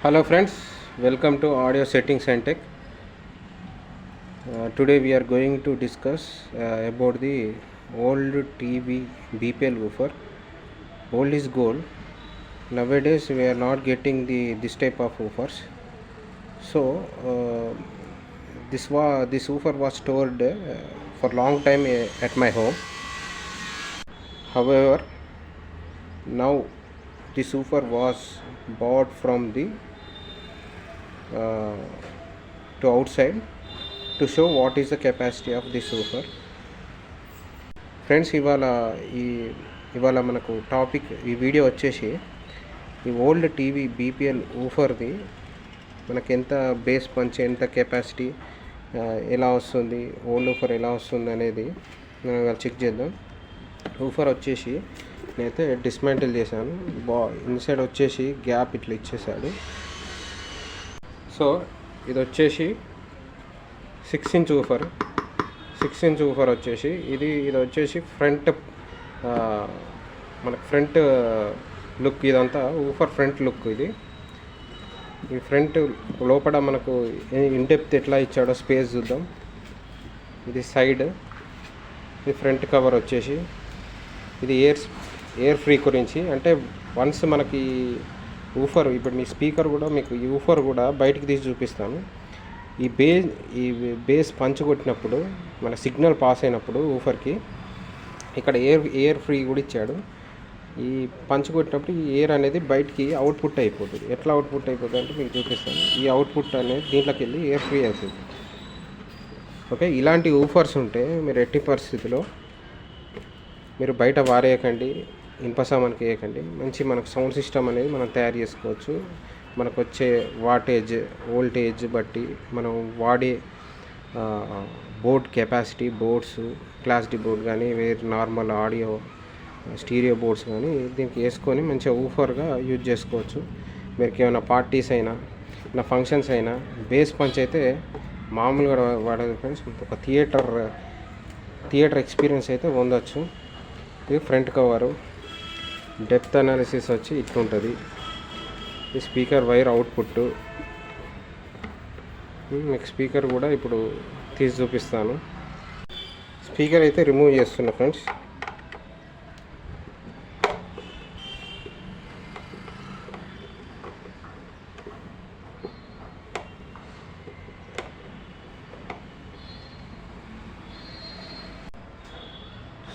Hello friends, welcome to Audio Settings and Tech. Today we are going to discuss about the old TV BPL woofer. Old is gold. Nowadays we are not getting this type of woofers. So this woofer was stored for long time at my home. However, now this woofer was bought from the uh, to outside to show what is the capacity of this woofer. Friends ఇవాళ మనకు topic ఈ video వచ్చేసి ఈ old TV BPL ఊఫర్ది మనకి ఎంత base punch ఎంత capacity ఎలా వస్తుంది ఓల్డ్ ఊఫర్ ఎలా వస్తుంది అనేది మనం ఇవాళ చెక్ చేద్దాం. ఊఫర్ వచ్చేసి నేనైతే డిస్మాంటిల్ చేశాను. ఇన్సైడ్ వచ్చేసి గ్యాప్ ఇట్లా ఇచ్చేసాడు. సో ఇది వచ్చేసి 6 ఇంచ్ ఊఫర్. 6 ఇంచ్ ఊఫర్ వచ్చేసి ఇది వచ్చేసి ఫ్రంట్ మనకు ఫ్రంట్ లుక్. ఇదంతా ఊఫర్ ఫ్రంట్ లుక్. ఈ ఫ్రంట్ లోపల మనకు ఇన్ డెప్త్ ఎట్లా ఇచ్చాడో స్పేస్ చూద్దాం. ఇది సైడ్, ఇది ఫ్రంట్ కవర్ వచ్చేసి ఇది ఎయిర్ ఫ్రీ గురించి. అంటే వన్స్ మనకి ఊఫర్ ఇప్పుడు మీ స్పీకర్ కూడా మీకు ఈ ఊఫర్ కూడా బయటికి తీసి చూపిస్తాను. ఈ బేస్ పంచ్ కొట్టినప్పుడు మన సిగ్నల్ పాస్ అయినప్పుడు ఊఫర్కి ఇక్కడ ఎయిర్ ఫ్రీ కూడా ఇచ్చాడు. ఈ పంచ్ కొట్టినప్పుడు ఈ ఎయిర్ అనేది బయటికి అవుట్పుట్ అయిపోతుంది. ఎట్లా అవుట్పుట్ అయిపోతుంది అంటే మీకు చూపిస్తాను. ఈ అవుట్పుట్ అనేది దీంట్లోకి వెళ్ళి ఎయిర్ ఫ్రీ అవుతుంది. ఓకే, ఇలాంటి ఊఫర్స్ ఉంటే మీరు ఎట్టి పరిస్థితిలో మీరు బయట వారేయకండి, ఇనుప సామాన్కి వేయకండి. మంచి మనకు సౌండ్ సిస్టమ్ అనేది మనం తయారు చేసుకోవచ్చు. మనకు వచ్చే వాటేజ్ వోల్టేజ్ బట్టి మనం వాడే board capacity, boards class D board కానీ వేరే నార్మల్ ఆడియో స్టీరియో బోర్డ్స్ కానీ దీనికి వేసుకొని మంచిగా ఊఫర్గా యూజ్ చేసుకోవచ్చు. మీకు ఏమైనా పార్టీస్ అయినా నా ఫంక్షన్స్ అయినా బేస్ పంచ్ అయితే మామూలుగా వాడదు ఫ్రెండ్స్. ఒక థియేటర్ ఎక్స్పీరియన్స్ అయితే పొందొచ్చు. ఇది ఫ్రంట్ కవరు. డెప్త్ అనాలిసిస్ వచ్చి ఇట్లుంటుంది. ఈ స్పీకర్ వైర్ అవుట్పుట్. మీకు స్పీకర్ కూడా ఇప్పుడు తీసి చూపిస్తాను. స్పీకర్ అయితే రిమూవ్ చేస్తున్నా ఫ్రెండ్స్.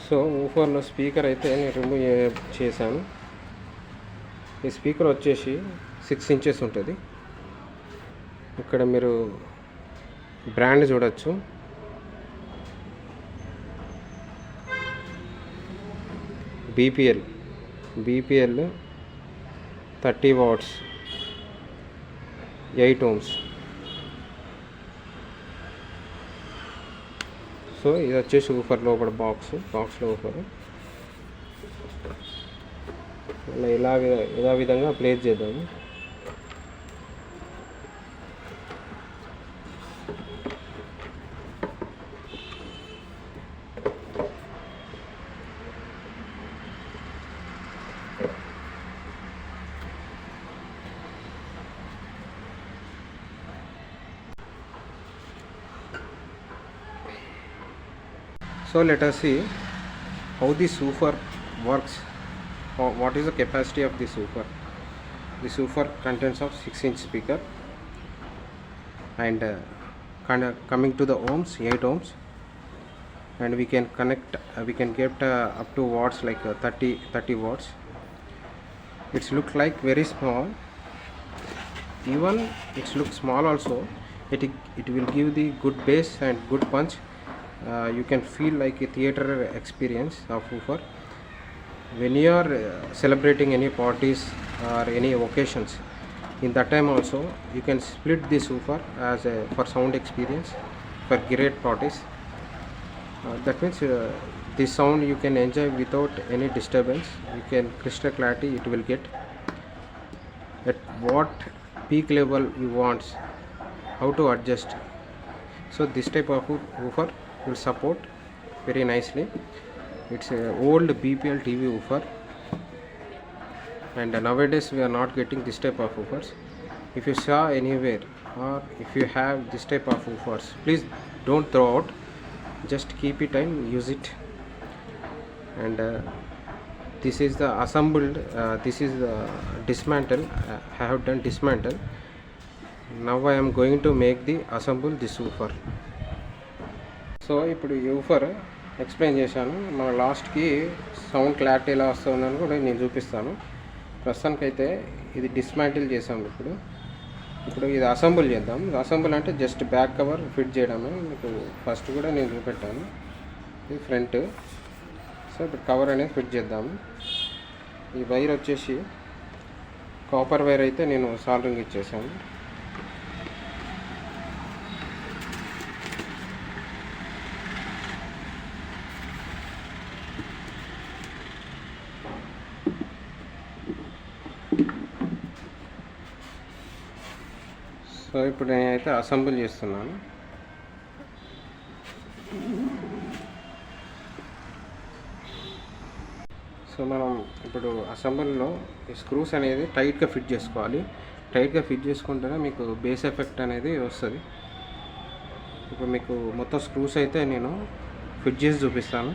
సో ఊఫర్లో స్పీకర్ అయితే నేను రిమూవ్ చేశాను. ఈ స్పీకర్ వచ్చేసి 6 ఇంచెస్ ఉంటుంది. ఇక్కడ మీరు బ్రాండ్ చూడొచ్చు. BPL 30 watts 8 ohms. సో ఇది వచ్చేసి ఊఫర్ లోపల బాక్స్లో ఊఫర్ ఇలా విధంగా ప్లేస్ చేద్దాము. So let us see how this woofer works. What is the capacity of this woofer? This woofer contains of 6 inch speaker and coming to the ohms 8 ohms, and we can get up to watts like 30 watts. It's look like very small. Even it looks small also, it will give the good bass and good punch. You can feel like a theater experience of woofer when you are celebrating any parties or any occasions. In that time also you can split this woofer as for sound experience for great parties. That means this sound you can enjoy without any disturbance. You can crystal clarity it will get at what peak level you want, how to adjust. So this type of woofer will support very nicely. It's a old BPL TV woofer, and nowadays we are not getting this type of woofers. if you saw anywhere or if you have this type of woofers, please don't throw out, just keep it and use it. And this is the assembled, this is the dismantle. I have done dismantle. Now I am going to make the assemble this woofer. So ఇప్పుడు ఈ woofer explain చేశాను. మన లాస్ట్కి sound clarity ఎలా వస్తుందని కూడా నేను చూపిస్తాను. ప్రస్తుతానికైతే ఇది డిస్మాంటిల్ చేసాము. ఇప్పుడు ఇది అసెంబుల్ చేద్దాం. అసెంబుల్ అంటే జస్ట్ బ్యాక్ కవర్ ఫిట్ చేయడమే. మీకు ఫస్ట్ కూడా నేను చూపెట్టాను. ఇది ఫ్రంట్. సో ఇప్పుడు కవర్ అనేది ఫిట్ చేద్దాము. ఈ వైర్ వచ్చేసి కాపర్ వైర్ అయితే నేను సాల్డరింగ్ ఇచ్చేసాను. సో ఇప్పుడు నేనైతే అసెంబుల్ చేస్తున్నాను. సో మనం ఇప్పుడు అసెంబుల్లో ఈ స్క్రూస్ అనేది టైట్గా ఫిట్ చేసుకోవాలి. టైట్గా ఫిట్ చేసుకుంటేనే మీకు బేస్ ఎఫెక్ట్ అనేది వస్తుంది. ఇప్పుడు మీకు మొత్తం స్క్రూస్ అయితే నేను ఫిట్ చేసి చూపిస్తాను.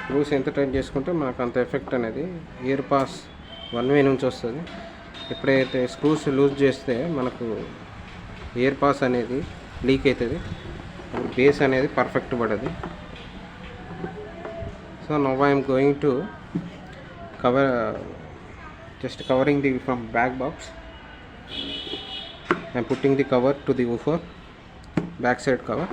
స్క్రూస్ ఎంత టైట్ చేసుకుంటే మనకు అంత ఎఫెక్ట్ అనేది ఇయర్ పాస్ వన్ వే నుంచి వస్తుంది. ఎప్పుడైతే స్క్రూస్ లూజ్ చేస్తే మనకు ఇయర్ పాస్ అనేది లీక్ అవుతుంది. అప్పుడు బేస్ అనేది పర్ఫెక్ట్ పడదు. So now I'm going to cover, just covering the from back box. I'm putting the cover to the woofer, back side cover.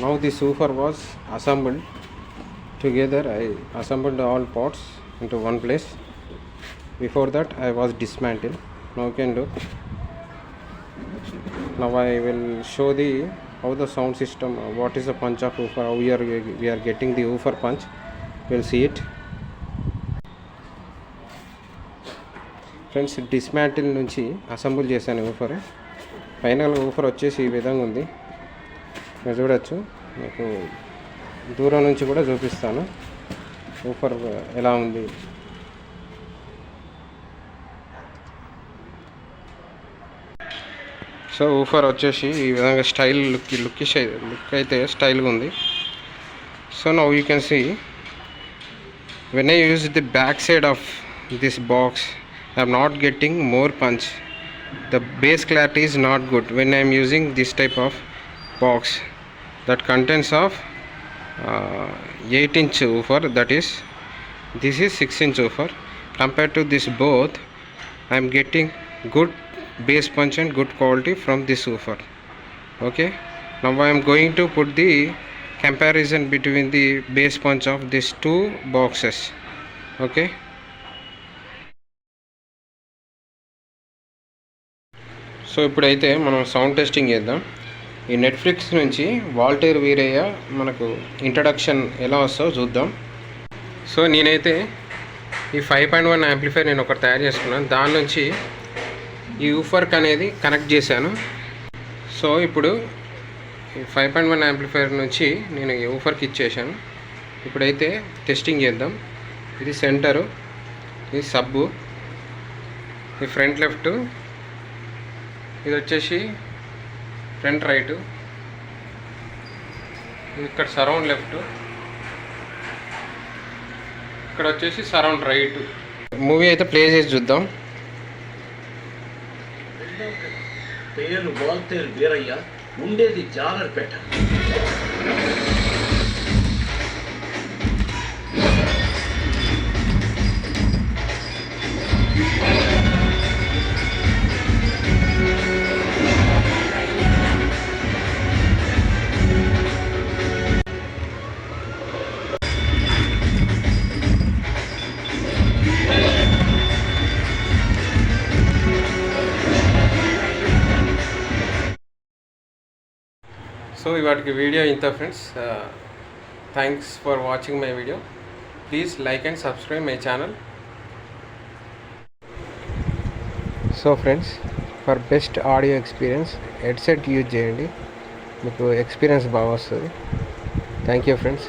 Now this woofer was assembled together. I assembled all parts into one place. Before that I was dismantled. Now you can look. Now I will show the how the sound system, what is the punch of woofer, how we are getting the woofer punch. We'll see it. Friends, dismantle నుంచి assemble చేశాను woofer. Final woofer వచ్చేసి ఈ విధంగా ఉంది. మీరు చూడొచ్చు. మీకు దూరం నుంచి కూడా చూపిస్తాను woofer ఎలా ఉంది. సో woofer వచ్చేసి ఈ విధంగా స్టైల్ లుక్ అయితే స్టైల్గా ఉంది. So now you can see when I use the back side of this box, I am not getting more punch. The bass clarity is not good when I am using this type of box that contains of 8-inch woofer, that is this is 6-inch woofer. Compared to this both, I am getting good bass punch and good quality from this woofer. Okay, now I am going to put the comparison between the bass punch of these two boxes. Okay, so ఇప్పుడైతే మనం sound testing చేద్దాం. ఈ Netflix నుంచి Voltaire Veeraiah మనకు introduction ఎలా వస్తుందో చూద్దాం. So నేనైతే ఈ 5.1 యాంప్లిఫైర్ నేను ఒకటి తయారు చేసుకున్నాను. దాని నుంచి ఈ ఊఫర్క్ అనేది కనెక్ట్ చేశాను. సో ఇప్పుడు ఈ 5.1 యాంప్లిఫైర్ నుంచి నేను ఈ ఊఫర్కి ఇచ్చేసాను. ఇప్పుడైతే టెస్టింగ్ చేద్దాం. ఇది సెంటరు, ఇది సబ్బు, ఇది ఫ్రంట్ లెఫ్ట్, ఇది వచ్చేసి ఫ్రంట్ రైట్, ఇక్కడ సరౌండ్ లెఫ్ట్, ఇక్కడ వచ్చేసి సరౌండ్ రైట్. మూవీ అయితే ప్లే చేసి చూద్దాం. పేరు వాల్తేరు వీరయ్య, ఉండేది జాలర్పేట. సో ఇవాటికి వీడియో ఇంత friends. Thanks for watching my video. Please like and subscribe my channel. So friends, for best audio experience headset use చేయండి, మీకు ఎక్స్పీరియన్స్ బాగా వస్తుంది. Thank you friends.